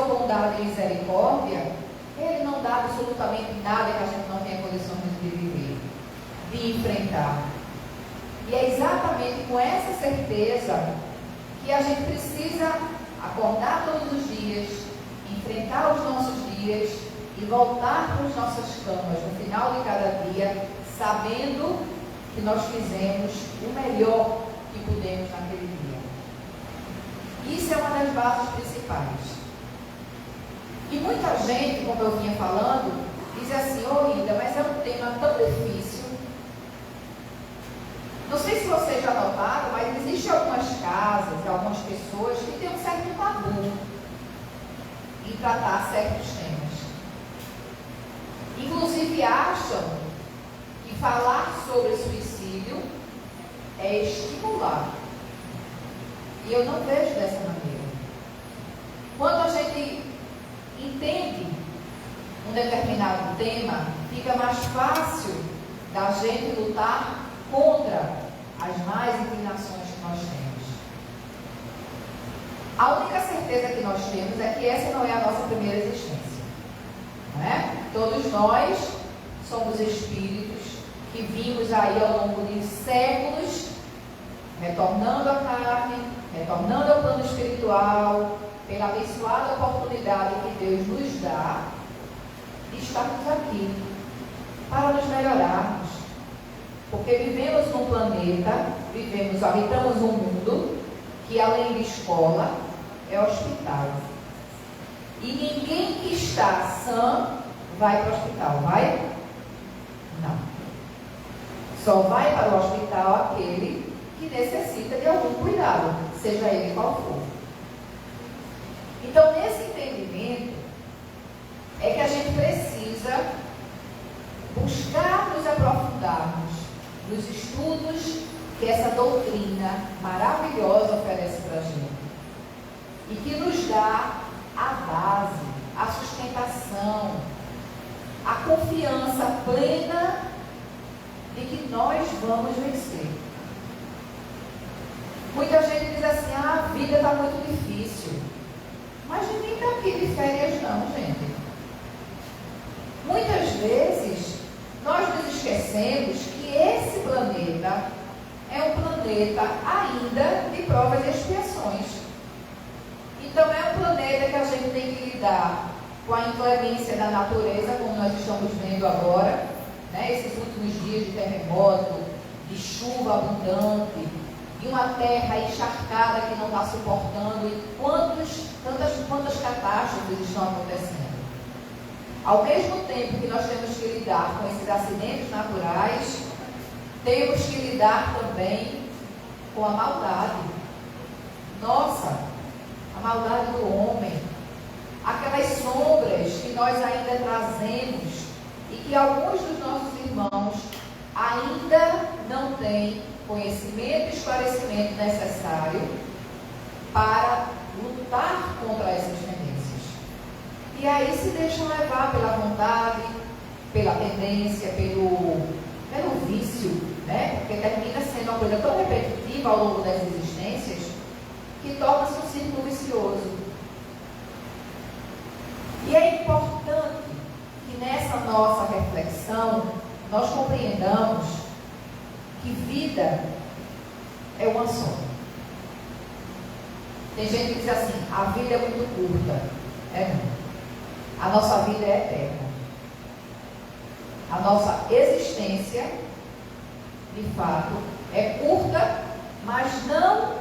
sua bondade e misericórdia, Ele não dá absolutamente nada que a gente não tenha condições de viver, de enfrentar. E é exatamente com essa certeza que a gente precisa acordar todos os dias, enfrentar os nossos dias e voltar para as nossas camas no final de cada dia, sabendo que nós fizemos o melhor que pudemos naquele dia. Isso é uma das bases principais. E muita gente, como eu vinha falando, diz assim: ô Linda, mas é um tema tão difícil. Não sei se vocês já notaram, mas existem algumas casas, algumas pessoas que têm um certo tabu em tratar certos temas. Inclusive acham que falar sobre suicídio é estimular. E eu não vejo dessa maneira. Quando a gente entende um determinado tema, fica mais fácil da gente lutar contra as más inclinações que nós temos. A única certeza que nós temos é que essa não é a nossa primeira existência. Não é? Todos nós somos espíritos que vimos aí ao longo de séculos retornando à carne, retornando ao plano espiritual, pela abençoada oportunidade que Deus nos dá de estarmos aqui para nos melhorarmos. Porque vivemos num planeta, habitamos um mundo que, além de escola, é hospital. E ninguém que está sã vai para o hospital, vai? Não. Só vai para o hospital aquele que necessita de algum cuidado, seja ele qual for. Então, nesse entendimento, é que a gente precisa buscar nos aprofundarmos nos estudos que essa doutrina maravilhosa oferece para a gente. E que nos dá a base, a sustentação, a confiança plena de que nós vamos vencer. Muita gente diz assim: a vida está muito difícil. Mas ninguém está aqui de férias não, gente. Muitas vezes nós nos esquecemos que esse planeta é um planeta ainda de provas e expiações. Então é um planeta que a gente tem que lidar com a inclemência da natureza, como nós estamos vendo agora, né? Esses últimos dias de terremoto, de chuva abundante, de uma terra encharcada que não está suportando, e quantas catástrofes estão acontecendo. Ao mesmo tempo que nós temos que lidar com esses acidentes naturais, temos que lidar também com a maldade. Nossa, a maldade do homem, aquelas sombras que nós ainda trazemos e que alguns dos nossos irmãos ainda não têm conhecimento e esclarecimento necessário para lutar contra essas tendências. E aí se deixam levar pela vontade, pela tendência, pelo vício, né? Porque termina sendo uma coisa tão repetitiva ao longo das existências que torna-se um círculo vicioso. E é importante que nessa nossa reflexão nós compreendamos que vida é uma só. Tem gente que diz assim: a vida é muito curta. Não. A nossa vida é eterna. A nossa existência, de fato, é curta, mas não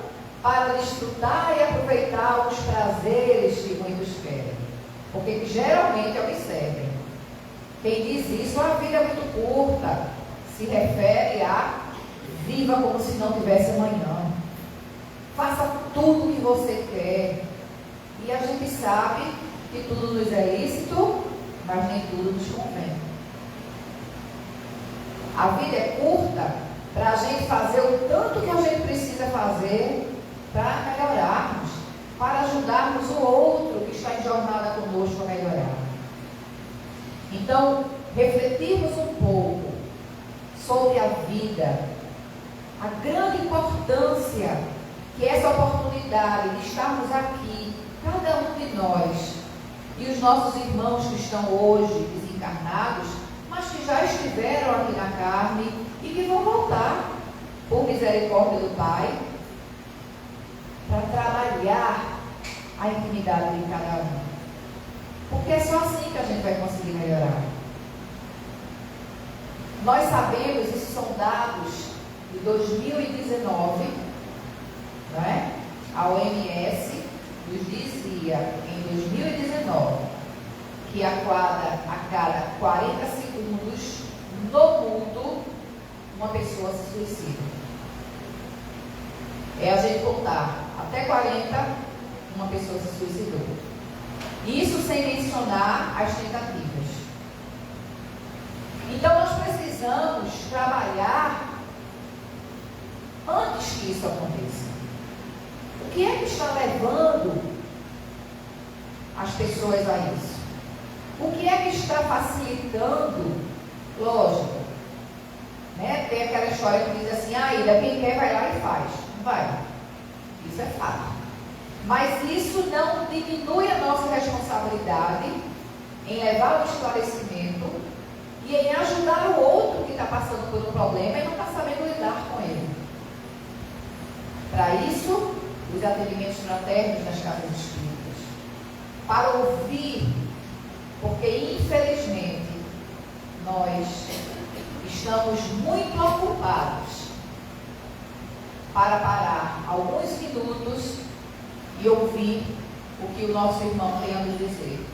para desfrutar e aproveitar os prazeres que muitos querem. Porque geralmente observem, quem diz isso: a vida é muito curta, se refere a viva como se não tivesse amanhã. Faça tudo o que você quer. E a gente sabe que tudo nos é lícito, mas nem tudo nos convém. A vida é curta para a gente fazer o tanto que a gente precisa fazer para melhorarmos, para ajudarmos o outro que está em jornada conosco a melhorar. Então, refletirmos um pouco sobre a vida, a grande importância que essa oportunidade de estarmos aqui, cada um de nós, e os nossos irmãos que estão hoje desencarnados, mas que já estiveram aqui na carne e que vão voltar, por misericórdia do Pai, para trabalhar a intimidade de cada um. Porque é só assim que a gente vai conseguir melhorar. Nós sabemos, isso são dados de 2019, não é? A OMS nos dizia em 2019 que a cada 40 segundos no mundo uma pessoa se suicida. É a gente contar até 40, uma pessoa se suicidou. Isso sem mencionar as tentativas. Então nós precisamos trabalhar antes que isso aconteça. O que é que está levando as pessoas a isso? O que é que está facilitando? Lógico, né? Tem aquela história que diz assim, Ida, quem quer vai lá e faz. Vai. Isso é fato. Mas isso não diminui a nossa responsabilidade em levar o esclarecimento e em ajudar o outro que está passando por um problema e não está sabendo lidar com ele. Para isso, os atendimentos fraternos nas casas espíritas. Para ouvir, porque infelizmente nós estamos muito ocupados para parar alguns minutos e ouvir o que o nosso irmão tem a nos dizer.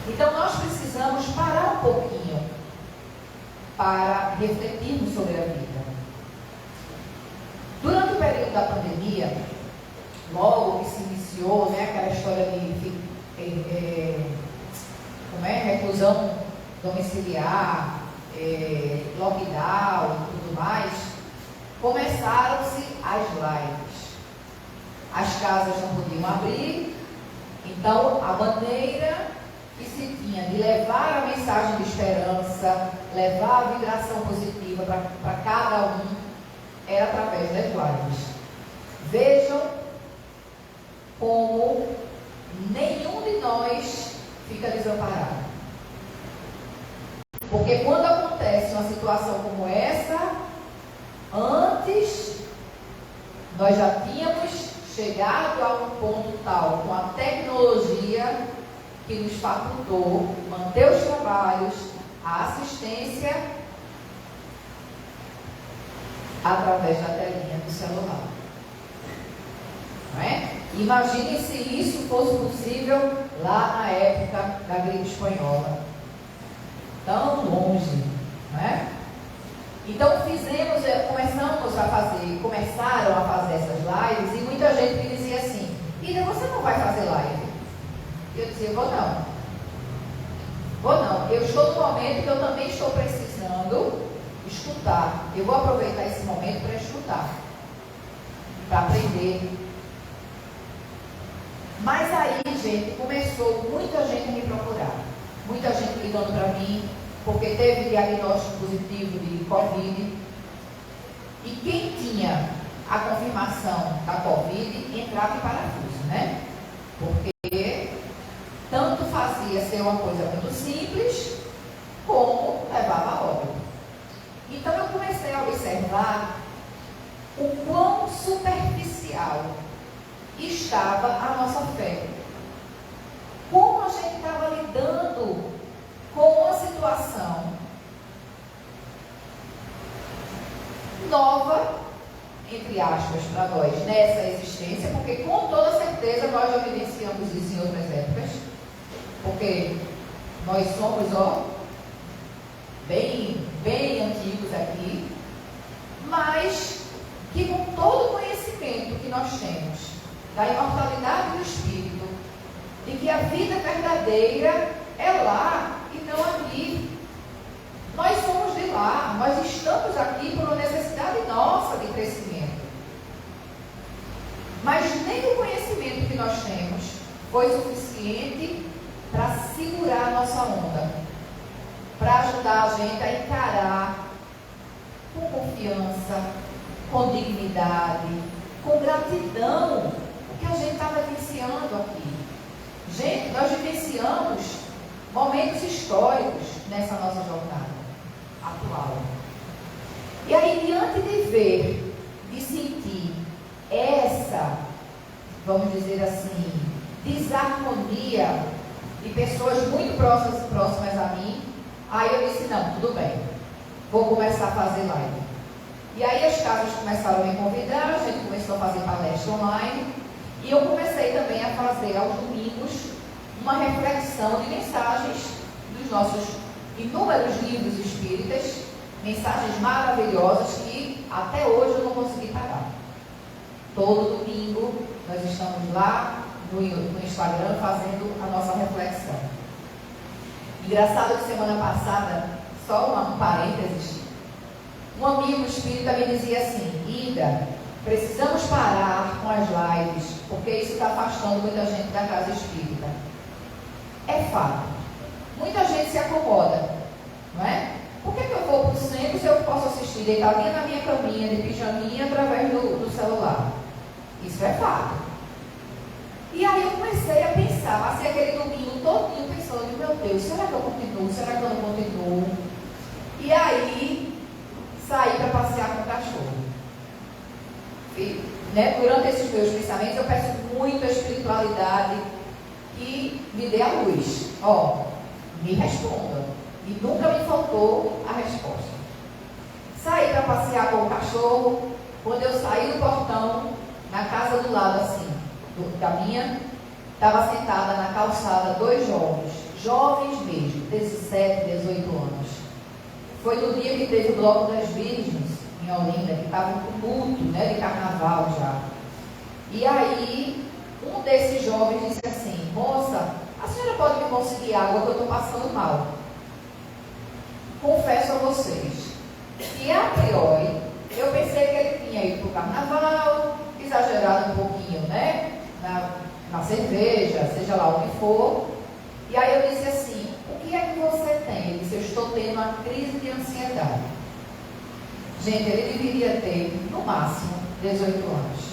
Então nós precisamos parar um pouquinho para refletirmos sobre a vida. Durante o período da pandemia, logo que se iniciou, né, aquela história de reclusão domiciliar, lockdown e tudo mais, começaram-se as lives. As casas não podiam abrir, então a maneira que se tinha de levar a mensagem de esperança, levar a vibração positiva para cada um, era através das lives. Vejam como nenhum de nós fica desamparado. Porque quando acontece uma situação como essa, antes nós já tínhamos chegado a um ponto tal com a tecnologia que nos facultou manter os trabalhos, a assistência através da telinha do celular. Não é? Imagine se isso fosse possível lá na época da gripe espanhola. Tão longe, não é? Então começaram a fazer essas lives e muita gente me dizia assim, Ida, você não vai fazer live? Eu dizia, vou não. Eu estou no momento que eu também estou precisando escutar. Eu vou aproveitar esse momento para escutar, para aprender. Mas aí, gente, começou muita gente a me procurar. Muita gente ligando para mim, porque teve diagnóstico positivo de Covid. E quem tinha a confirmação da Covid entrava em parafuso, né? Porque tanto fazia ser uma coisa muito simples, como levava a óbito. Então eu comecei a observar o quão superficial estava a nossa fé. Como a gente estava lidando com uma situação nova, entre aspas, para nós, nessa existência, porque com toda certeza nós já vivenciamos isso em outras épocas, porque nós somos, bem antigos aqui, mas que com todo o conhecimento que nós temos da imortalidade do espírito, de que a vida verdadeira é lá e não aqui. Nós somos de lá, nós estamos aqui por uma necessidade nossa de crescimento. Mas nem o conhecimento que nós temos foi suficiente para segurar a nossa onda, para ajudar a gente a encarar com confiança, com dignidade, com gratidão, o que a gente estava vivenciando aqui. Gente, nós vivenciamos momentos históricos nessa nossa jornada atual. E aí, diante de ver, de sentir essa, vamos dizer assim, desarmonia de pessoas muito próximas a mim, aí eu disse, não, tudo bem, vou começar a fazer live. E aí as casas começaram a me convidar, a gente começou a fazer palestra online, e eu comecei também a fazer aos domingos uma reflexão de mensagens dos nossos inúmeros livros espíritas, mensagens maravilhosas que até hoje eu não consegui parar. Todo domingo nós estamos lá no Instagram fazendo a nossa reflexão. Engraçado que semana passada, só um parênteses, um amigo espírita me dizia assim, Ida, precisamos parar com as lives, porque isso está afastando muita gente da casa espírita. É fato. Muita gente se acomoda, não é? Por que eu vou para o centro se eu posso assistir deitadinha na minha caminha, de pijaminha, através do celular? Isso é fato. E aí eu comecei a pensar, passei aquele domingo todinho pensando, meu Deus, será que eu continuo? Será que eu não continuo? E aí, saí para passear com o cachorro. E, né, durante esses meus pensamentos, eu peço muito a espiritualidade que me dê a luz. Ó, me responda. E nunca me faltou a resposta. Saí para passear com o cachorro. Quando eu saí do portão, na casa do lado, assim, da minha, estava sentada na calçada dois jovens mesmo, 17, 18 anos. Foi no dia que teve o Bloco das Virgens, em Olinda, que estava um tumulto, né, de carnaval já. E aí, um desses jovens disse assim, moça, a senhora pode me conseguir água que eu estou passando mal? Confesso a vocês que, a priori, eu pensei que ele tinha ido para o carnaval, exagerado um pouquinho, né? Na cerveja, seja lá o que for. E aí eu disse assim, o que é que você tem? Ele disse, eu estou tendo uma crise de ansiedade. Gente, ele deveria ter, no máximo, 18 anos.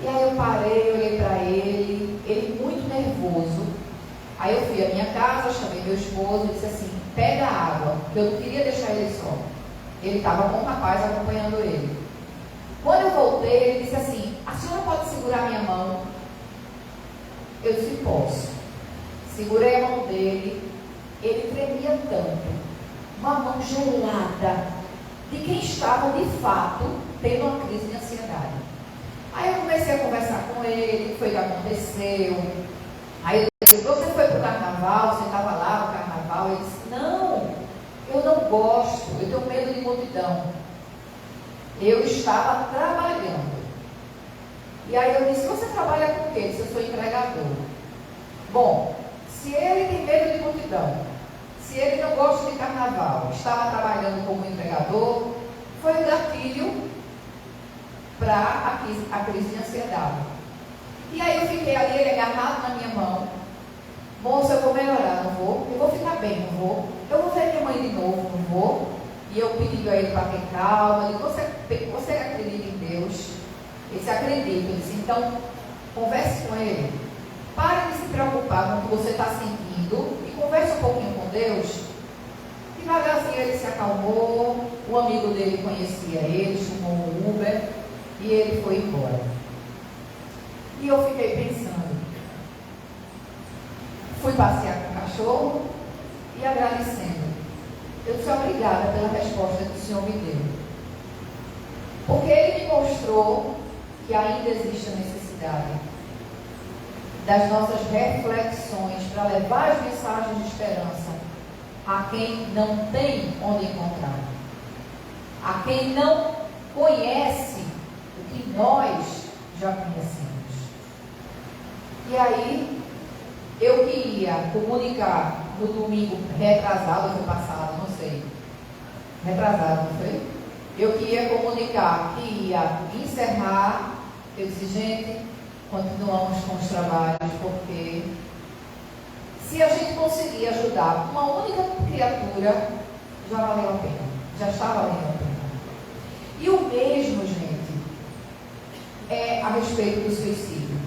E aí eu parei, olhei para ele muito nervoso. Aí eu fui à minha casa, chamei meu esposo e disse assim, pega água, porque eu não queria deixar ele só. Ele estava com um rapaz acompanhando ele. Quando eu voltei, ele disse assim, a senhora pode segurar minha mão? Eu disse, posso. Segurei a mão dele, ele tremia tanto, uma mão gelada, de quem estava de fato tendo uma crise de ansiedade. Aí eu comecei a conversar com ele, o que foi que aconteceu. Aí eu disse, você foi para o carnaval, você estava lá no carnaval? Ele disse, não, eu não gosto, eu tenho medo de multidão. Eu estava trabalhando. E aí eu disse, você trabalha com o quê? Ele disse, eu sou entregador. Bom, se ele tem medo de multidão, se ele não gosta de carnaval, estava trabalhando como entregador, foi o gatilho para a crise de ansiedade. E aí eu fiquei ali, ele agarrado na minha mão. Moça, eu vou melhorar, não vou? Eu vou ficar bem, não vou? Eu vou ver minha mãe de novo, não vou? E eu pedi a ele para ter calma. Ele disse, você acredita em Deus? Ele disse, acredito. Eu disse, então, converse com ele. Pare de se preocupar com o que você está sentindo e converse um pouquinho com Deus. Devagarzinho ele se acalmou, o amigo dele conhecia ele, chamou um Uber e ele foi embora. E eu fiquei pensando. Fui passear com o cachorro e agradecendo. Eu sou obrigada pela resposta que o Senhor me deu. Porque Ele me mostrou que ainda existe a necessidade das nossas reflexões para levar as mensagens de esperança a quem não tem onde encontrar, a quem não conhece o que nós já conhecemos. E aí, eu queria comunicar no domingo retrasado ou passado, não sei. Retrasado, não foi? Eu queria comunicar que ia encerrar. Eu disse, gente, continuamos com os trabalhos, porque se a gente conseguir ajudar uma única criatura, já valeu a pena. Já está valendo a pena. E o mesmo, gente, é a respeito do suicídio.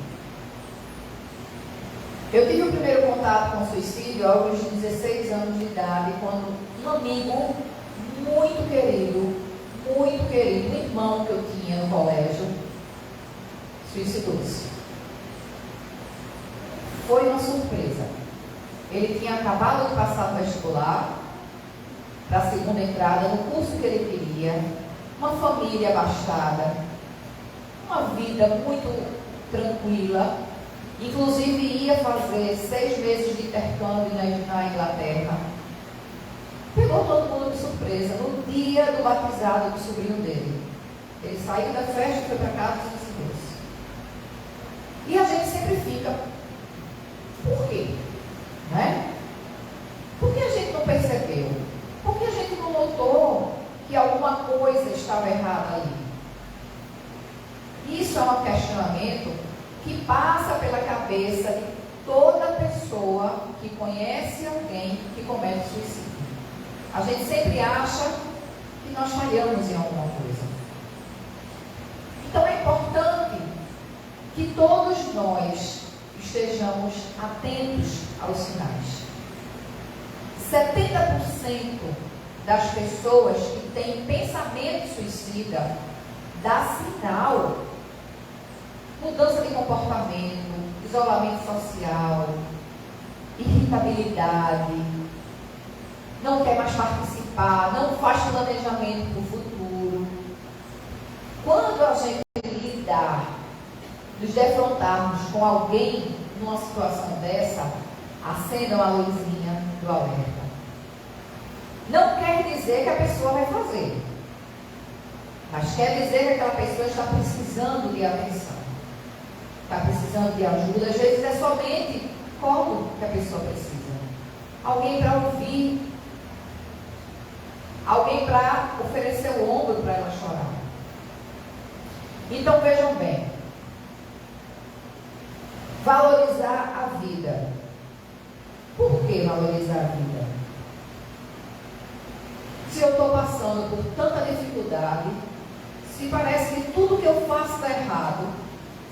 Eu tive o primeiro contato com o suicídio aos 16 anos de idade, quando um amigo muito querido, um irmão que eu tinha no colégio, suicidou-se. Foi uma surpresa. Ele tinha acabado de passar no vestibular, para a segunda entrada, no curso que ele queria, uma família abastada, uma vida muito tranquila, inclusive ia fazer 6 meses de intercâmbio na Inglaterra. Pegou todo mundo de surpresa no dia do batizado do sobrinho dele. Ele saiu da festa e foi para casa e suicidou-se. E a gente sempre fica, por quê? Né? Por que a gente não percebeu? Por que a gente não notou que alguma coisa estava errada ali? Isso é um questionamento que passa pela cabeça de toda pessoa que conhece alguém que comete suicídio. A gente sempre acha que nós falhamos em alguma coisa. Então é importante que todos nós estejamos atentos aos sinais. 70% das pessoas que têm pensamento suicida dá sinal. Mudança de comportamento, isolamento social, irritabilidade, não quer mais participar, não faz planejamento para o futuro. Quando a gente lidar, nos defrontarmos com alguém numa situação dessa, acendam a luzinha do alerta. Não quer dizer que a pessoa vai fazer, mas quer dizer que aquela pessoa está precisando de atenção, está precisando de ajuda. Às vezes é somente colo que a pessoa precisa, alguém para ouvir, alguém para oferecer o ombro para ela chorar. Então vejam bem, valorizar a vida. Por que valorizar a vida? Se eu estou passando por tanta dificuldade, se parece que tudo que eu faço está errado,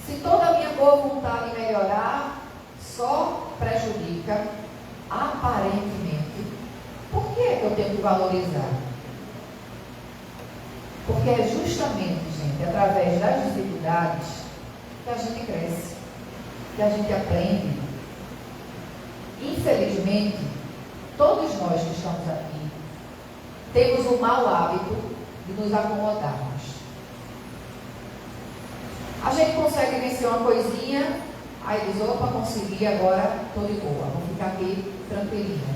se toda a minha boa vontade em melhorar só prejudica, aparentemente, por que eu tenho que valorizar? Porque é justamente, gente, através das dificuldades que a gente cresce, que a gente aprende. Infelizmente, todos nós que estamos aqui temos o mau hábito de nos acomodarmos. A gente consegue vencer uma coisinha, aí diz, opa, consegui, agora estou de boa, vou ficar aqui tranquilinha.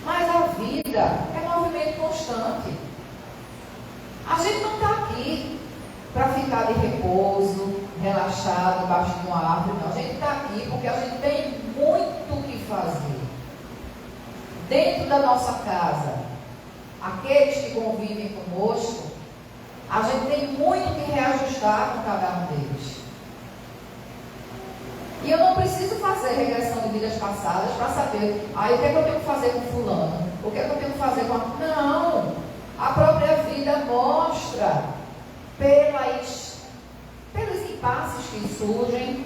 Mas a vida é movimento constante. A gente não está aqui para ficar de repouso, relaxado, debaixo de uma árvore, não. A gente está aqui porque a gente tem muito o que fazer. Dentro da nossa casa, aqueles que convivem conosco, a gente tem muito que reajustar com cada um deles. E eu não preciso fazer regressão de vidas passadas para saber, o que é que eu tenho que fazer com fulano? O que é que eu tenho que fazer com a... Não! A própria vida mostra pelos impasses que surgem,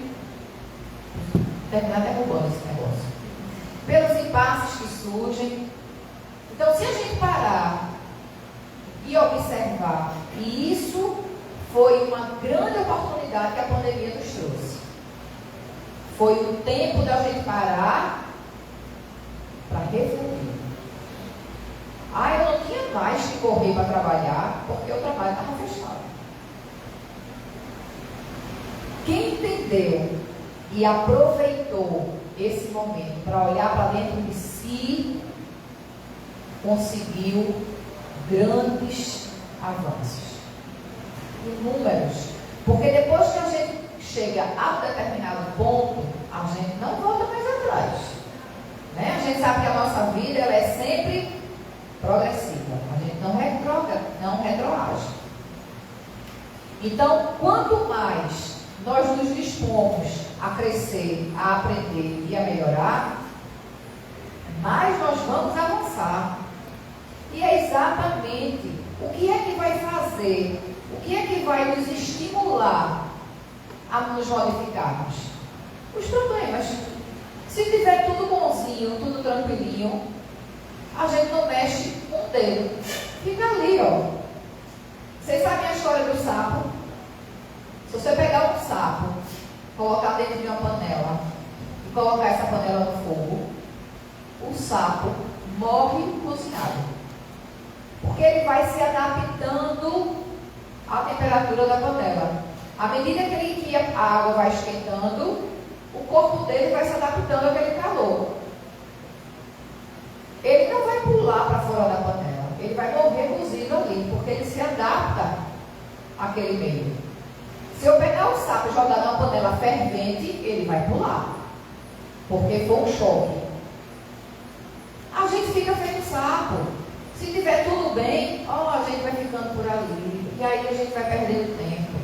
terminar derrubando esse negócio, pelos impasses que surgem. Então, se a gente parar e observar, e isso foi uma grande oportunidade que a pandemia nos trouxe, foi o tempo da gente parar para refletir. Eu não tinha mais que correr para trabalhar, porque o trabalho estava fechado. Quem entendeu e aproveitou esse momento para olhar para dentro de si, conseguiu grandes avanços, inúmeros. Porque depois que a gente chega a um determinado ponto, a gente não volta mais atrás, né? A gente sabe que a nossa vida ela é sempre progressiva, a gente não retroage. Então, quanto mais nós nos dispomos a crescer, a aprender e a melhorar, mais nós vamos avançar. E é exatamente o que é que vai fazer, o que é que vai nos estimular a nos modificarmos? Os problemas. Se tiver tudo bonzinho, tudo tranquilinho, a gente não mexe um dedo. Fica ali, ó. Vocês sabem a história do sapo? Se você pegar um sapo, colocar dentro de uma panela e colocar essa panela no fogo, o sapo morre cozinhado. Porque ele vai se adaptando à temperatura da panela. À medida que a água vai esquentando, o corpo dele vai se adaptando àquele calor. Ele não vai pular para fora da panela. Ele vai morrer cozido ali, porque ele se adapta àquele meio. Se eu pegar o sapo e jogar numa panela fervente, ele vai pular, porque foi um choque. A gente fica feito sapo. Se tiver tudo bem, a gente vai ficando por ali. E aí a gente vai perdendo tempo.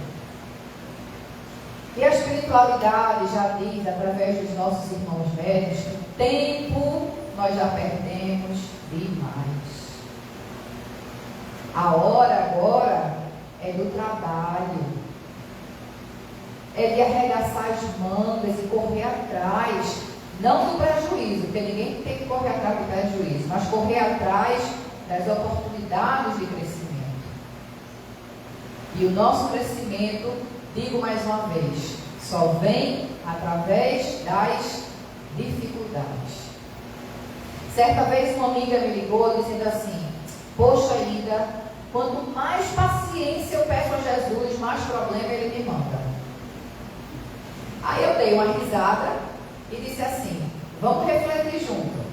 E a espiritualidade já diz, através dos nossos irmãos velhos, que o tempo nós já perdemos demais. A hora agora é do trabalho. É de arregaçar as mangas e correr atrás. Não do prejuízo, porque ninguém tem que correr atrás do prejuízo, mas correr atrás das oportunidades de crescimento. E o nosso crescimento, digo mais uma vez, só vem através das dificuldades. Certa vez uma amiga me ligou dizendo assim: poxa, Ida, quanto mais paciência eu peço a Jesus, mais problema ele me manda. Aí eu dei uma risada e disse assim: vamos refletir junto.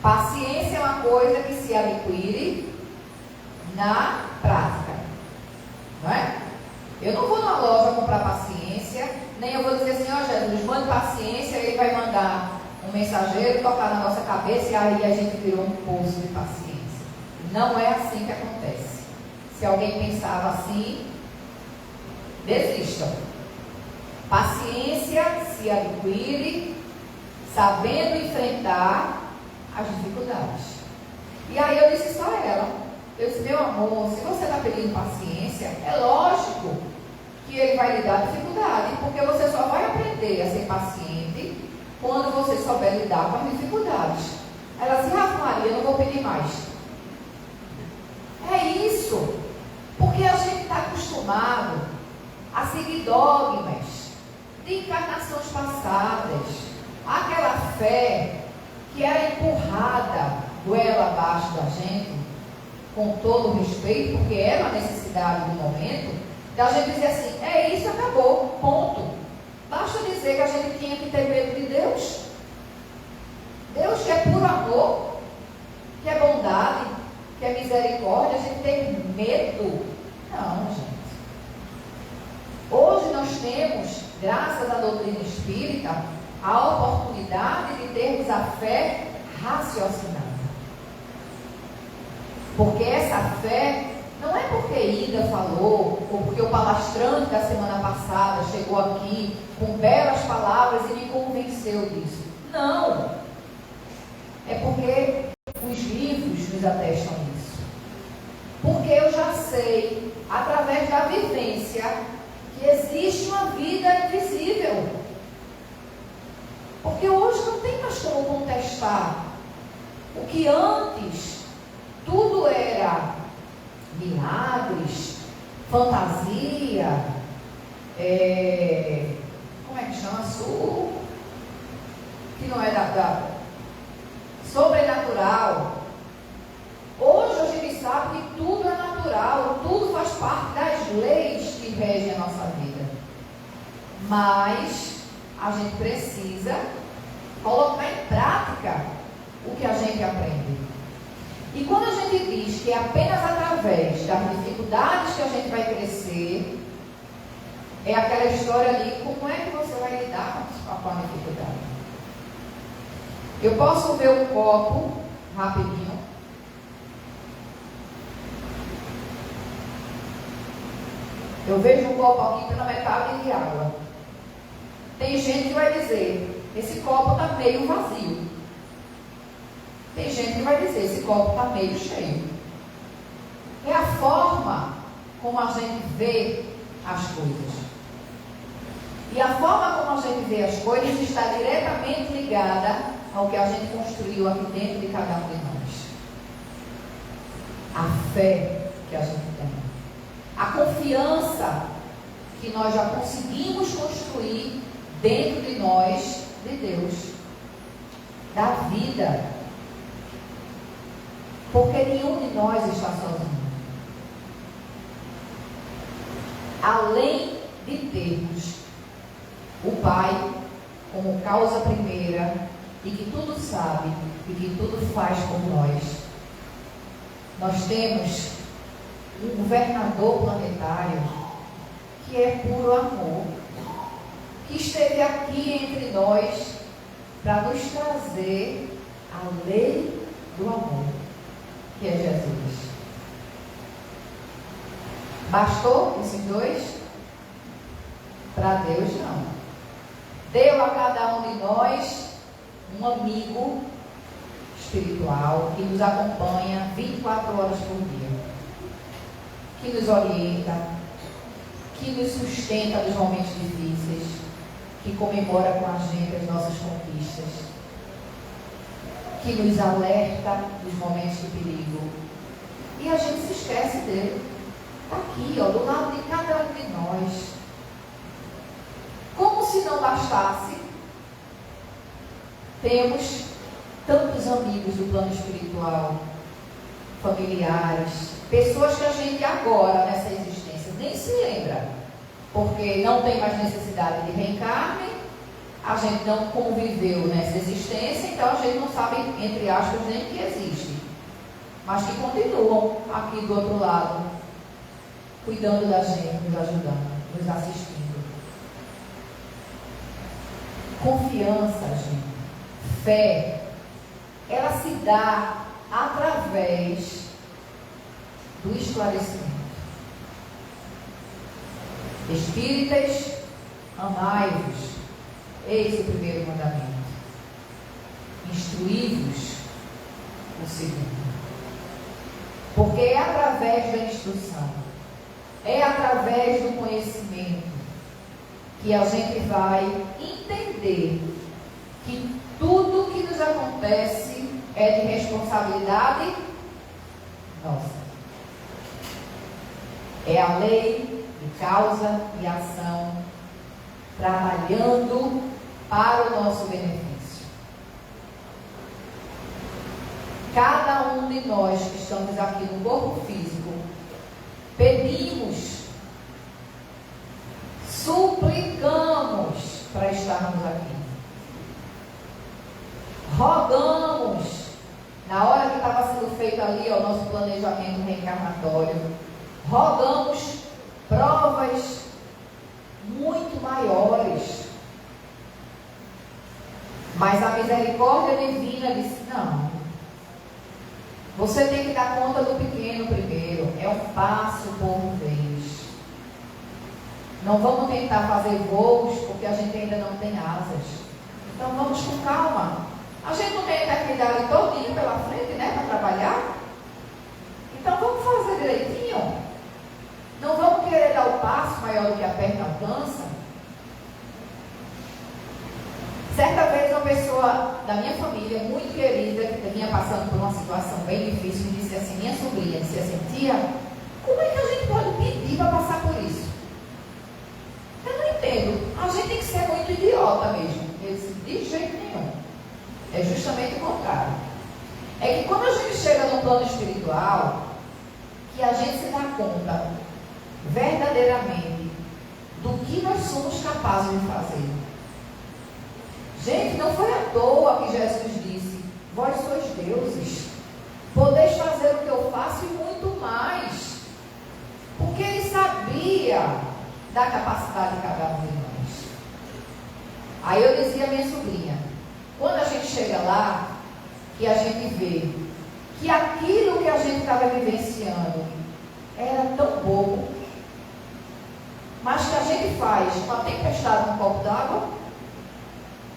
Paciência é uma coisa que se adquire na prática, não é? Eu não vou na loja comprar paciência, nem eu vou dizer assim: ó Jesus, mande paciência, ele vai mandar um mensageiro tocar na nossa cabeça e aí a gente virou um poço de paciência. Não é assim que acontece. Se alguém pensava assim, desistam. Paciência se adquire sabendo enfrentar as dificuldades. E aí eu disse só a ela, eu disse: meu amor, se você está pedindo paciência, é lógico que ele vai lhe dar dificuldade, porque você só vai aprender a ser paciente quando você souber lidar com as dificuldades. Ela disse: ah, Maria, eu não vou pedir mais. É isso, porque a gente está acostumado a seguir dogmas de encarnações passadas, aquela fé que era empurrada goela abaixo da gente, com todo o respeito, porque era a necessidade do momento, da gente dizer assim: é isso, acabou, ponto. Basta dizer que a gente tinha que ter medo de Deus. Deus que é puro amor, que é bondade, que é misericórdia, a gente tem medo? Não, gente. Hoje nós temos, graças à doutrina espírita, a oportunidade de termos a fé raciocinada. Porque essa fé não é porque Ida falou, ou porque o palestrante da semana passada chegou aqui com belas palavras e me convenceu disso. Não. É porque os livros nos atestam isso. Porque eu já sei, através da vivência, que existe uma vida invisível. Porque hoje não tem mais como contestar. O que antes tudo era milagres, fantasia, como é que chama? Que não é sobrenatural. Hoje a gente sabe que tudo é natural, tudo faz parte das leis que regem a nossa vida. Mas a gente precisa colocar em prática o que a gente aprende. E quando a gente diz que é apenas através das dificuldades que a gente vai crescer, é aquela história ali: como é que você vai lidar com a dificuldade? Eu posso ver um copo rapidinho. Eu vejo um copo aqui pela metade de água. Tem gente que vai dizer: esse copo está meio vazio. Tem gente que vai dizer: esse copo está meio cheio. É a forma como a gente vê as coisas. E a forma como a gente vê as coisas está diretamente ligada ao que a gente construiu aqui dentro de cada um de nós. A fé que a gente tem. A confiança que nós já conseguimos construir dentro de nós, de Deus. Da vida. Porque nenhum de nós está sozinho. Além de termos o Pai como causa primeira e que tudo sabe e que tudo faz por nós temos um governador planetário que é puro amor, que esteve aqui entre nós para nos trazer a lei do amor, que é Jesus. Bastou esses dois? Para Deus não. Deu a cada um de nós um amigo espiritual que nos acompanha 24 horas por dia, que nos orienta, que nos sustenta nos momentos difíceis, que comemora com a gente as nossas conquistas, que nos alerta nos momentos de perigo. E a gente se esquece dele. Está aqui, ó, do lado de cada um de nós. Como se não bastasse, temos tantos amigos do plano espiritual, familiares, pessoas que a gente agora, nessa existência, nem se lembra, porque não tem mais necessidade de reencarne, a gente não conviveu nessa existência, então a gente não sabe, entre aspas, nem que existe, mas que continuam aqui do outro lado, cuidando da gente, nos ajudando, nos assistindo. Confiança, gente, fé, ela se dá através do esclarecimento. Espíritas, amai-vos, eis o primeiro mandamento. Instruí-vos, o segundo. Porque é através da instrução, é através do conhecimento, que a gente vai entender que tudo que nos acontece é de responsabilidade nossa. É a lei de causa e ação trabalhando para o nosso benefício. Cada um de nós que estamos aqui no corpo físico, pedimos, suplicamos para estarmos aqui. Rogamos, na hora que estava sendo feito ali o nosso planejamento reencarnatório, rogamos provas muito maiores. Mas a misericórdia divina disse, não, você tem que dar conta do pequeno primeiro, é um passo por vez. Não vamos tentar fazer voos porque a gente ainda não tem asas. Então vamos com calma. A gente não tem eternidade todinha pela frente, né, para trabalhar. Então vamos fazer direitinho. Não vamos querer dar o passo maior do que a perna alcança. Certa vez uma pessoa da minha família, muito querida, que vinha passando por uma situação bem difícil, me disse assim, minha sobrinha, disse assim, tia, como é que a gente pode pedir para passar por isso? Eu não entendo. A gente tem que ser muito idiota mesmo. Eu disse, de jeito nenhum. É justamente o contrário. É que quando a gente chega no plano espiritual, que a gente se dá conta verdadeiramente do que nós somos capazes de fazer. Gente, não foi à toa que Jesus disse, vós sois deuses, podeis fazer o que eu faço e muito mais. Porque ele sabia da capacidade de cada um de nós. Aí eu dizia à minha sobrinha, quando a gente chega lá, que a gente vê que aquilo que a gente estava vivenciando era tão pouco, mas que a gente faz uma tempestade num copo d'água,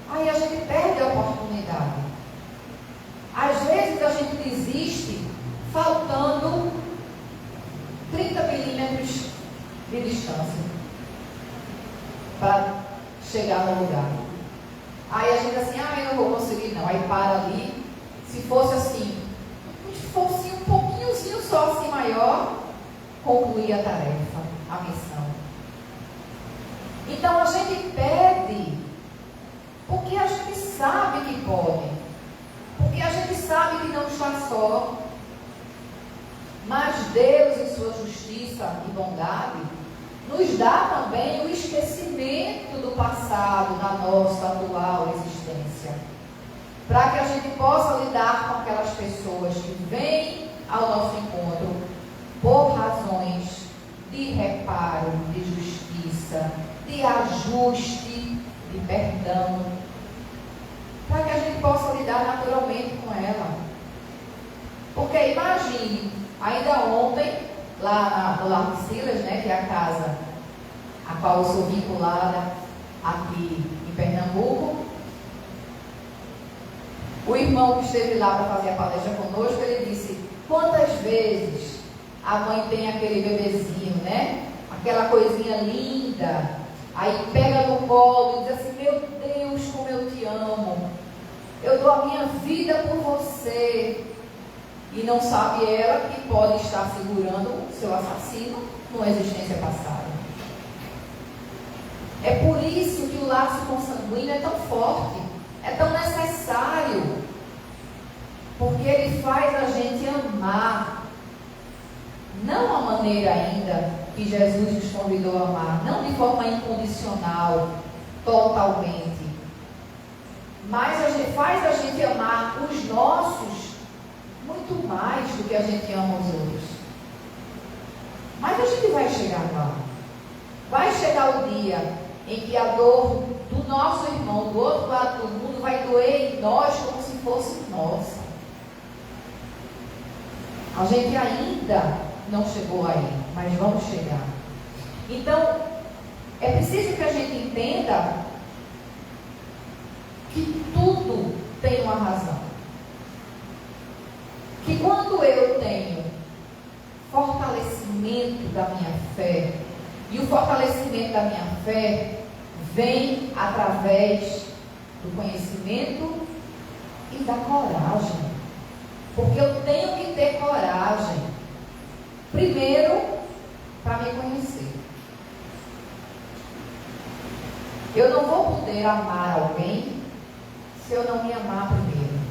aí a gente perde a oportunidade. Às vezes a gente desiste faltando 30 milímetros de distância para chegar no lugar. Aí a gente assim, eu não vou conseguir não. Aí para ali. Se fosse assim, se fosse um pouquinhozinho só assim maior, concluir a tarefa, a missão. Então a gente pede, porque a gente sabe que pode, porque a gente sabe que não está só. Mas Deus, em sua justiça e bondade, nos dá também o esquecimento do passado, da nossa atual existência, para que a gente possa lidar com aquelas pessoas que vêm ao nosso encontro por razões de reparo, de justiça, de ajuste, de perdão, para que a gente possa lidar naturalmente com ela. Porque imagine, ainda ontem, lá no Largo Silas, né, que é a casa a qual eu sou vinculada aqui em Pernambuco, o irmão que esteve lá para fazer a palestra conosco, ele disse, quantas vezes a mãe tem aquele bebezinho, né? Aquela coisinha linda, aí pega no colo e diz assim, meu Deus, como eu te amo, eu dou a minha vida por você. E não sabe ela que pode estar segurando o seu assassino numa existência passada. É por isso que o laço consanguíneo é tão forte, é tão necessário, porque ele faz a gente amar, não a maneira ainda que Jesus nos convidou a amar, não de forma incondicional, totalmente, mas faz a gente amar os nossos muito mais do que a gente ama os outros. Mas a gente vai chegar lá. Vai chegar o dia em que a dor do nosso irmão, do outro lado do mundo, vai doer em nós como se fosse nossa. A gente ainda não chegou aí, mas vamos chegar. Então, é preciso que a gente entenda que tudo tem uma razão. Que quando eu tenho fortalecimento da minha fé, e o fortalecimento da minha fé vem através do conhecimento e da coragem. Porque eu tenho que ter coragem, primeiro, para me conhecer. Eu não vou poder amar alguém se eu não me amar primeiro.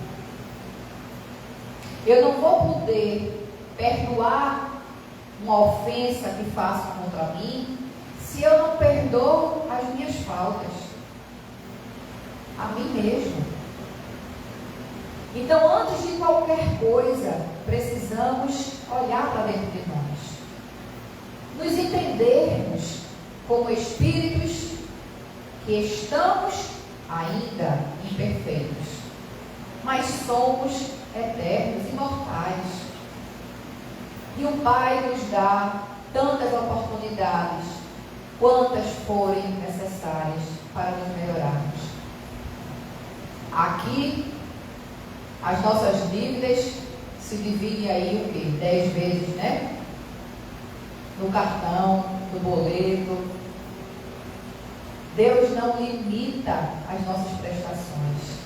Eu não vou poder perdoar uma ofensa que façam contra mim se eu não perdoo as minhas faltas a mim mesmo. Então, antes de qualquer coisa, precisamos olhar para dentro de nós, nos entendermos como espíritos que estamos ainda imperfeitos, mas somos eternos, imortais. E o Pai nos dá tantas oportunidades, quantas forem necessárias para nos melhorarmos. Aqui, as nossas dívidas se dividem aí o quê? 10 vezes, né? No cartão, no boleto. Deus não limita as nossas prestações.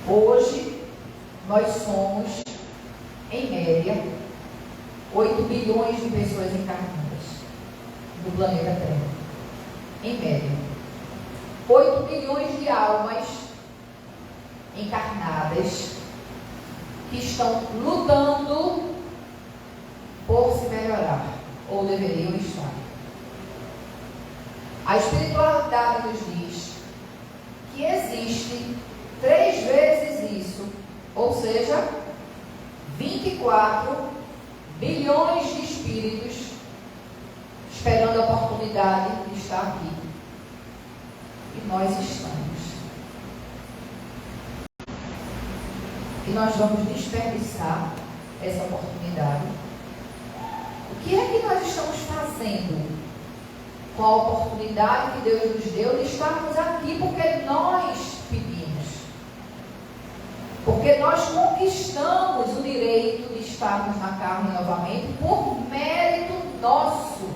Hoje, nós somos, em média, 8 bilhões de pessoas encarnadas no planeta Terra. Em média. 8 bilhões de almas encarnadas que estão lutando por se melhorar, ou deveriam estar. A espiritualidade nos diz que existe 3 vezes isso, ou seja, 24 bilhões de espíritos esperando a oportunidade de estar aqui. E nós estamos. E nós vamos desperdiçar essa oportunidade. O que é que nós estamos fazendo com a oportunidade que Deus nos deu de estarmos aqui? Porque nós pedimos. Porque nós conquistamos o direito de estarmos na carne novamente por mérito nosso.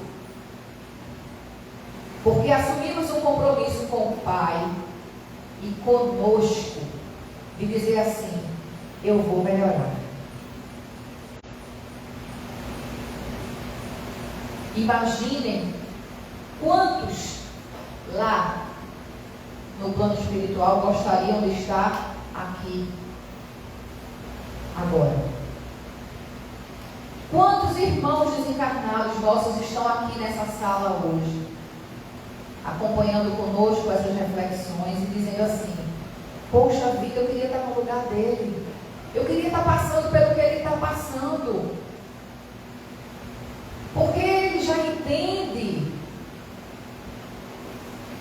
Porque assumimos um compromisso com o Pai e conosco, de dizer assim: eu vou melhorar. Imaginem quantos lá no plano espiritual gostariam de estar aqui agora. Quantos irmãos desencarnados nossos estão aqui nessa sala hoje, acompanhando conosco essas reflexões e dizendo assim: poxa vida, eu queria estar no lugar dele, eu queria estar passando pelo que ele está passando, porque ele já entende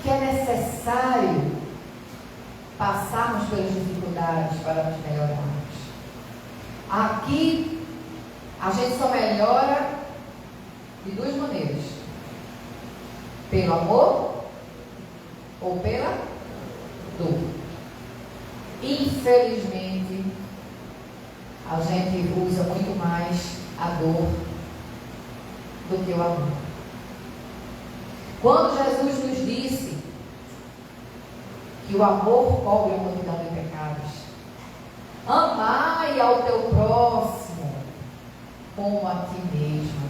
que é necessário passarmos pelas dificuldades para nos melhorarmos. Aqui a gente só melhora de duas maneiras: pelo amor ou pela dor. Infelizmente, a gente usa muito mais a dor do que o amor. Quando Jesus nos disse que o amor cobre a multidão de pecados, amai ao teu próximo como a ti mesmo.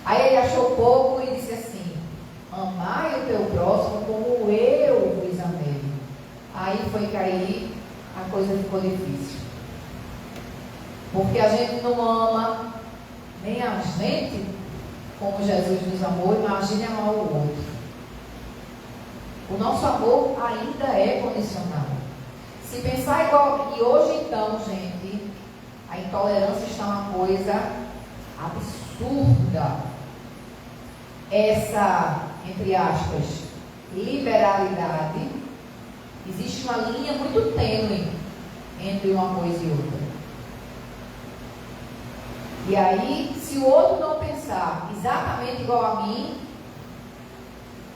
Aí ele achou pouco e disse assim: amai o teu próximo como eu vos amei. Aí foi cair, a coisa ficou difícil. Porque a gente não ama nem a gente como Jesus nos amou. Imagine amar o outro. O nosso amor ainda é condicional. Se pensar igual, e hoje então, gente, a intolerância está uma coisa absurda. Essa, entre aspas, liberalidade, existe uma linha muito tênue entre uma coisa e outra. E aí, se o outro não pensar exatamente igual a mim,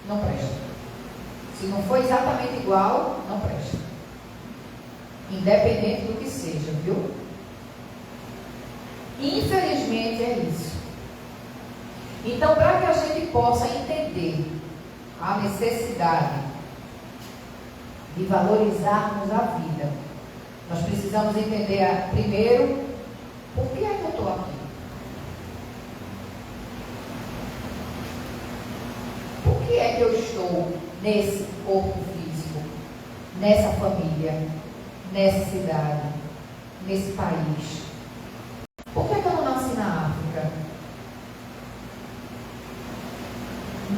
não presta. Se não for exatamente igual, não presta. Independente do que seja, viu? Infelizmente é isso. Então, para que a gente possa entender a necessidade de valorizarmos a vida, nós precisamos entender primeiro por que é que eu estou aqui. Por que é que eu estou nesse corpo físico, nessa família, nessa cidade, nesse país? Por que é que eu não nasci na África?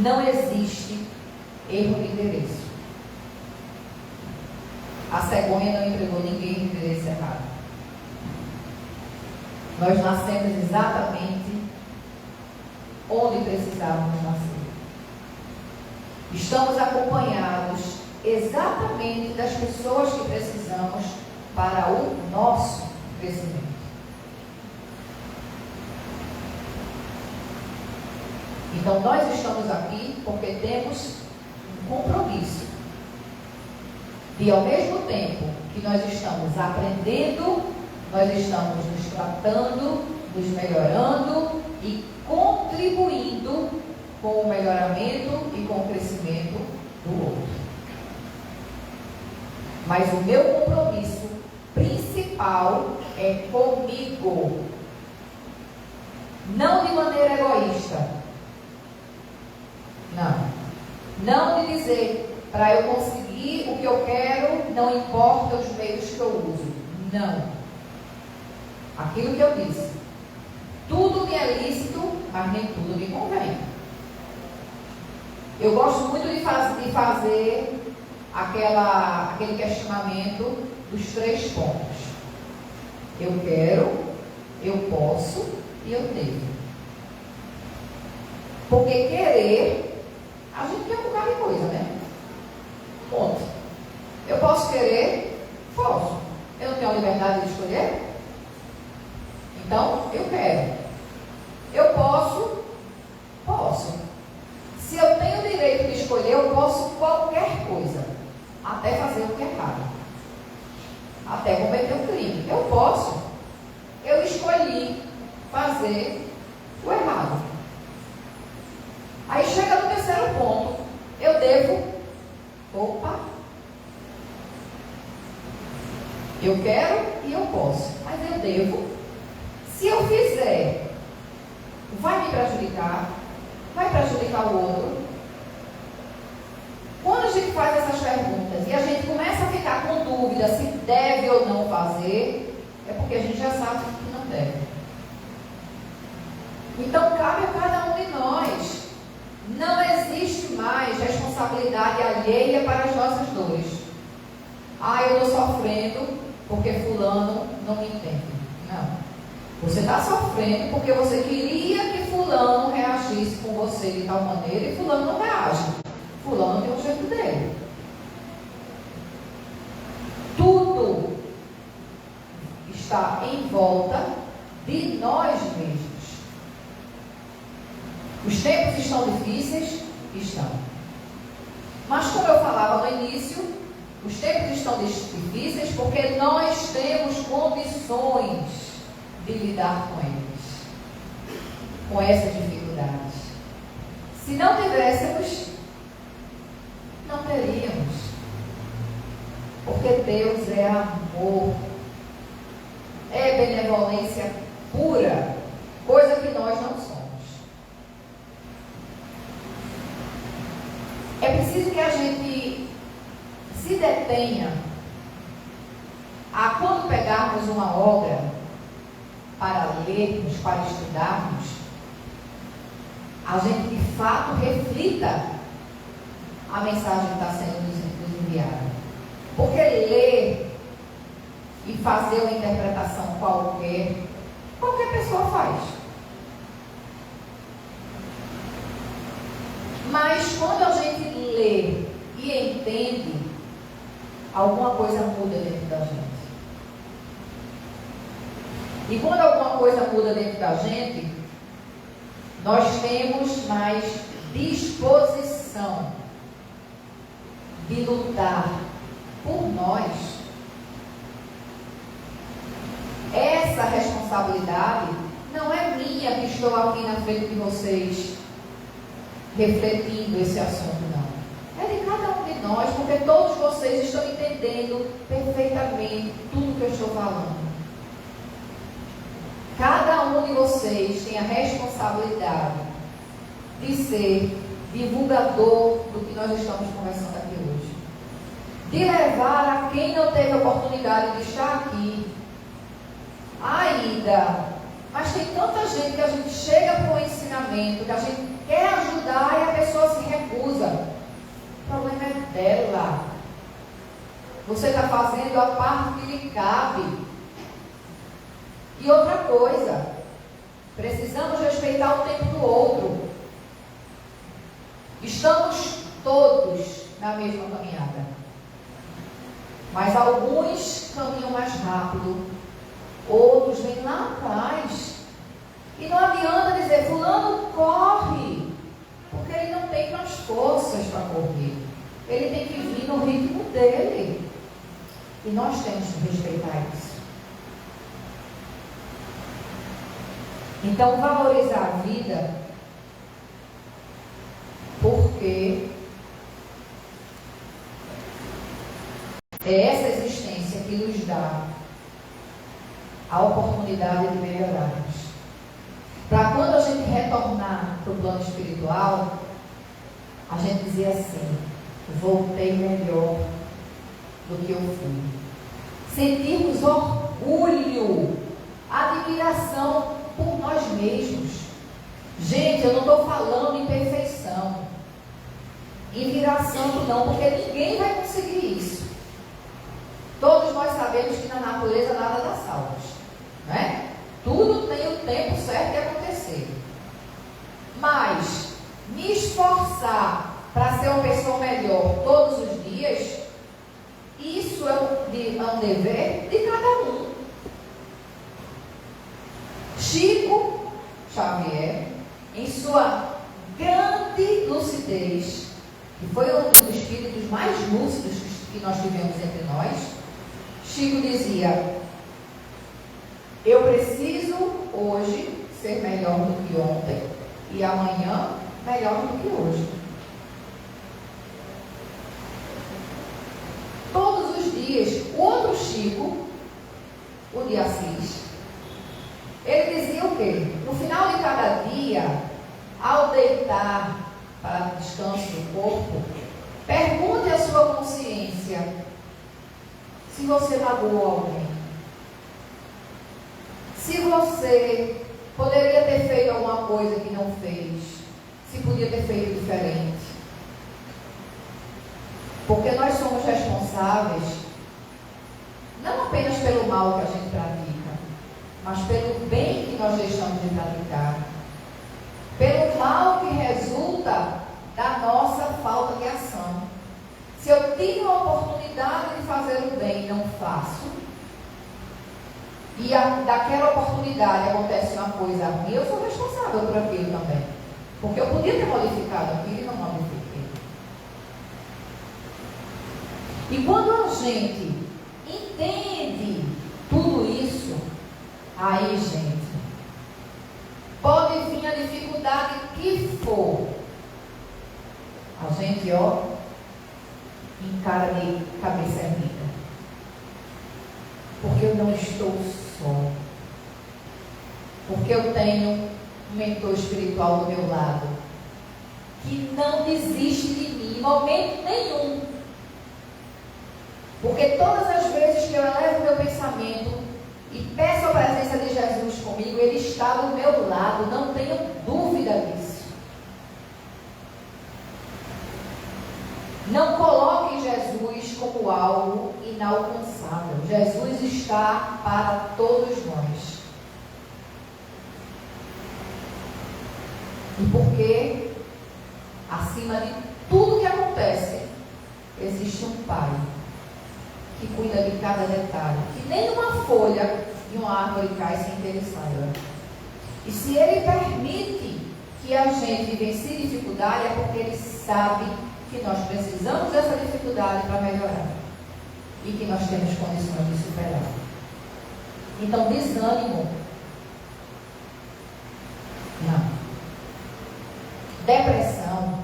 Não existe erro de endereço. A cegonha não entregou ninguém no endereço errado. Nós nascemos exatamente onde precisávamos nascer. Estamos acompanhados exatamente das pessoas que precisamos para o nosso crescimento. Então, nós estamos aqui porque temos um compromisso de, ao mesmo tempo que nós estamos aprendendo, nós estamos nos tratando, nos melhorando e contribuindo com o melhoramento e com o crescimento do outro. Mas o meu compromisso principal é comigo. Não de maneira egoísta. Não de dizer, para eu conseguir o que eu quero, não importa os meios que eu uso. Não. Aquilo que eu disse. Tudo me é lícito, mas nem tudo me convém. Eu gosto muito de fazer aquele questionamento dos 3 pontos. Eu quero, eu posso e eu devo. Porque querer, a gente quer um bocado de coisa, né? Ponto. Eu posso querer? Posso. Eu não tenho a liberdade de escolher? Então, eu quero. Eu posso? Posso. Se eu tenho o direito de escolher, eu posso qualquer coisa. Até fazer o que é errado. Até cometer um crime. Eu posso. Eu escolhi fazer o errado. Eu quero e eu posso, mas eu devo. Se eu fizer, vai me prejudicar, vai prejudicar o outro. Quando a gente faz essas perguntas e a gente começa a ficar com dúvida se deve ou não fazer, é porque a gente já sabe que não deve. Então cabe a cada um de nós. Não existe mais responsabilidade alheia para as nossas dores. Eu estou sofrendo porque fulano não me entende. Não. Você está sofrendo porque você queria que fulano reagisse com você de tal maneira e fulano não reage. Fulano tem um jeito dele. Tudo está em volta de nós mesmos. Os tempos estão difíceis? Estão. Mas como eu falava no início, os tempos estão difíceis porque nós temos condições de lidar com eles, com essas dificuldades. Se não tivéssemos, não teríamos. Porque Deus é amor, é benevolência pura, coisa que nós não somos. É preciso que a gente se detenha a quando pegarmos uma obra para lermos, para estudarmos, a gente de fato reflita a mensagem que está sendo nos enviada. Porque ler e fazer uma interpretação qualquer pessoa faz. Mas quando a gente lê e entende, alguma coisa muda dentro da gente. E quando alguma coisa muda dentro da gente, nós temos mais disposição de lutar por nós. Essa responsabilidade não é minha que estou aqui na frente de vocês refletindo esse assunto, não. É de cada um de nós, porque todos vocês estão entendendo perfeitamente tudo que eu estou falando. Cada um de vocês tem a responsabilidade de ser divulgador do que nós estamos conversando aqui hoje. De levar a quem não teve a oportunidade de estar aqui ainda. Mas tem tanta gente que a gente chega para um ensinamento, que a gente quer ajudar e a pessoa se recusa. O problema é dela. Você está fazendo a parte que lhe cabe. E outra coisa, precisamos respeitar o tempo do outro. Estamos todos na mesma caminhada. Mas alguns caminham mais rápido, outros vêm lá atrás. E não adianta dizer, fulano corre, porque ele não tem mais forças para correr. Ele tem que vir no ritmo dele. E nós temos que respeitar isso. Então, valorizar a vida, porque é essa existência que nos dá a oportunidade de melhorarmos. Para quando a gente retornar para o plano espiritual, a gente dizer assim, voltei melhor do que eu fui. Sentirmos orgulho, admiração por nós mesmos. Gente, eu não estou falando em perfeição, em virar santo não, porque ninguém vai conseguir isso. Todos nós sabemos que na natureza nada dá salvos, né? Tudo tem o tempo certo de acontecer. Mas me esforçar para ser uma pessoa melhor todos os dias, isso é um dever de cada um. Chico Xavier, em sua grande lucidez, que foi um dos espíritos mais lúcidos que nós tivemos entre nós, Chico dizia: eu preciso hoje ser melhor do que ontem e amanhã melhor do que hoje. Todos os dias. O outro Chico o de Assis, ele dizia o quê? No final de cada dia, ao deitar para descanso do corpo, pergunte à sua consciência se você magoou alguém. Se você poderia ter feito alguma coisa que não fez, se podia ter feito diferente. Porque nós somos responsáveis não apenas pelo mal que a gente pratica, mas pelo bem que nós deixamos de praticar. Pelo mal que resulta da nossa falta de ação. Se eu tenho a oportunidade de fazer o bem e não faço, e daquela oportunidade acontece uma coisa ruim, eu sou responsável por aquilo também. Porque eu podia ter modificado aquilo e não modifiquei. E quando a gente entende tudo isso, aí, gente, pode vir a dificuldade que for, a gente, encara de cabeça erguida. Porque eu não estou só. Porque eu tenho um mentor espiritual do meu lado, que não desiste de mim em momento nenhum. Porque todas as vezes que eu elevo meu pensamento e peço a presença de Jesus comigo, Ele está do meu lado, não tenho dúvida disso. Não coloque Jesus como algo inalcançável. Jesus está para todos nós. E porque, acima de tudo que acontece, existe um Pai que cuida de cada detalhe, que nenhuma folha de uma árvore cai sem que Ele saiba. E se Ele permite que a gente vivencie dificuldade, é porque Ele sabe que nós precisamos dessa dificuldade para melhorar e que nós temos condições de superar. Então, desânimo, não. Depressão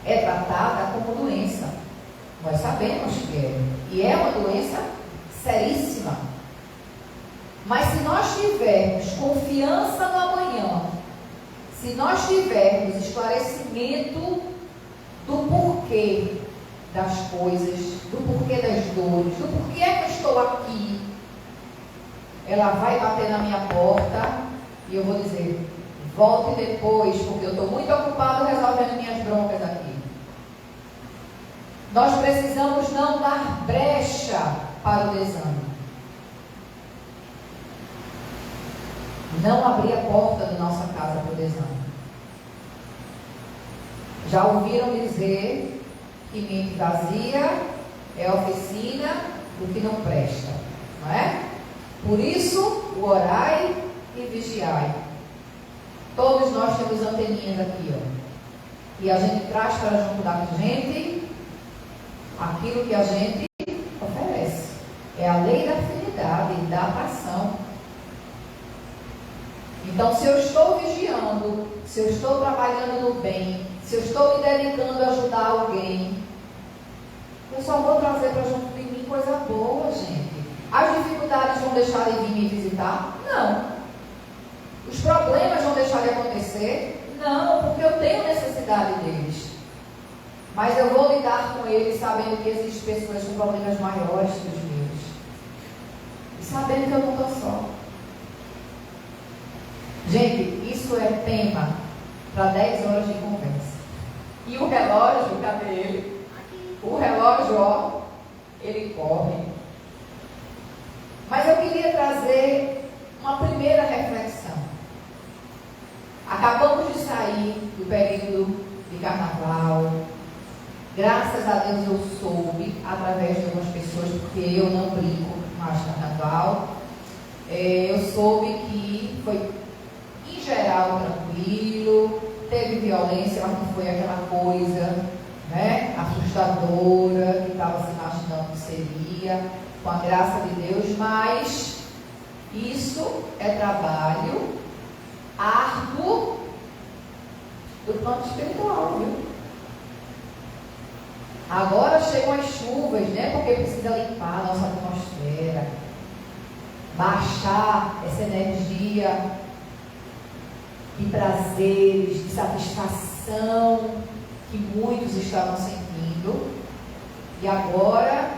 é tratada como doença. Nós sabemos que é. E é uma doença seríssima. Mas se nós tivermos confiança no amanhã, se nós tivermos esclarecimento do porquê das coisas, do porquê das dores, do porquê é que eu estou aqui, ela vai bater na minha porta e eu vou dizer: volte depois, porque eu estou muito ocupado resolvendo minhas broncas aqui. Nós precisamos não dar brecha para o desânimo. Não abrir a porta da nossa casa para o desânimo. Já ouviram dizer que mente vazia é oficina do que não presta, não é? Por isso, o orai e vigiai. Todos nós temos anteninhas aqui, e a gente traz para junto da gente aquilo que a gente oferece. É a lei da afinidade, da atração. Então, se eu estou vigiando, se eu estou trabalhando no bem, se eu estou me dedicando a ajudar alguém, eu só vou trazer para junto de mim coisa boa, gente. As dificuldades vão deixar de vir me visitar? Não. Os problemas vão deixar de acontecer? Não, porque eu tenho necessidade deles. Mas eu vou lidar com eles sabendo que existem pessoas com problemas maiores que os meus. E sabendo que eu não estou só. Gente, isso é tema para 10 horas de conversa. E o relógio, cadê ele? O relógio, ele corre. Mas eu queria trazer uma primeira reflexão. Acabamos de sair do período de carnaval. Graças a Deus eu soube, através de algumas pessoas, porque eu não brinco mais carnaval, eu soube que foi, em geral, tranquilo, teve violência, mas não foi aquela coisa, né, assustadora, que estava se imaginando que seria, com a graça de Deus, mas isso é trabalho árduo do plano espiritual, viu? Agora chegam as chuvas, né? Porque precisa limpar a nossa atmosfera. baixar essa energia de prazeres, de satisfação que muitos estavam sentindo. E agora,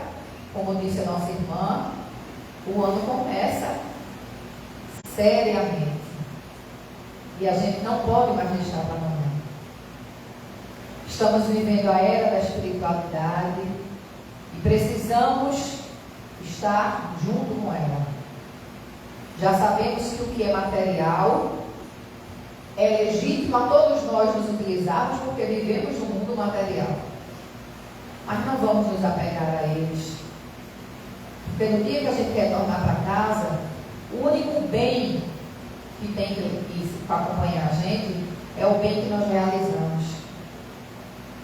como disse a nossa irmã, o ano começa seriamente. E a gente não pode mais deixar para amanhã. Estamos vivendo a era da espiritualidade e precisamos estar junto com ela. Já sabemos que o que é material é legítimo a todos nós nos utilizarmos porque vivemos no mundo material. Mas não vamos nos apegar a eles. Porque no dia que a gente retornar para casa, o único bem que tem que acompanhar a gente é o bem que nós realizamos.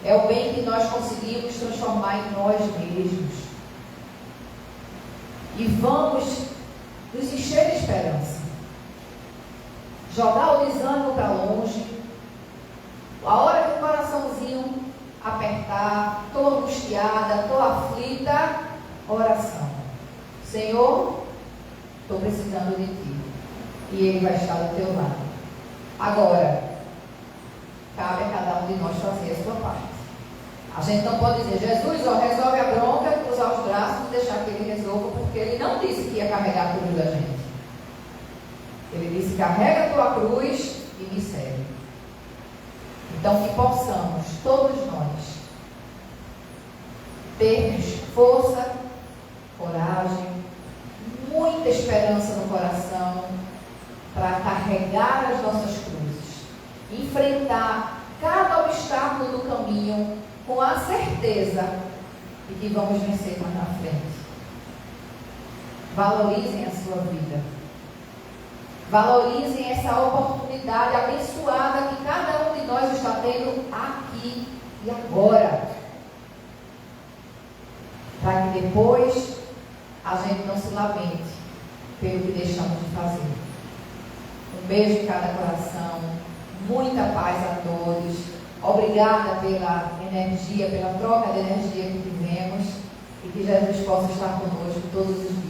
É o bem que nós conseguimos transformar em nós mesmos. E vamos nos encher de esperança. Jogar o desânimo para longe. A hora que o coraçãozinho apertar, estou angustiada, estou aflita, oração. Senhor, estou precisando de Ti. E Ele vai estar do teu lado. Agora, cabe a cada um de nós fazer a sua parte. A gente não pode dizer, Jesus, resolve a bronca, cruzar os braços e deixar que Ele resolva, porque Ele não disse que ia carregar a cruz da gente. Ele disse, carrega a tua cruz e me segue. Então, que possamos, todos nós, termos força, coragem, muita esperança no coração, para carregar as nossas cruzes, enfrentar cada obstáculo do caminho com a certeza de que vamos vencer mais na frente. Valorizem a sua vida. Valorizem essa oportunidade abençoada que cada um de nós está tendo aqui e agora. Para que depois a gente não se lamente pelo que deixamos de fazer. Um beijo em cada coração, muita paz a todos. Obrigada pela energia, pela troca de energia que tivemos e que Jesus possa estar conosco todos os dias.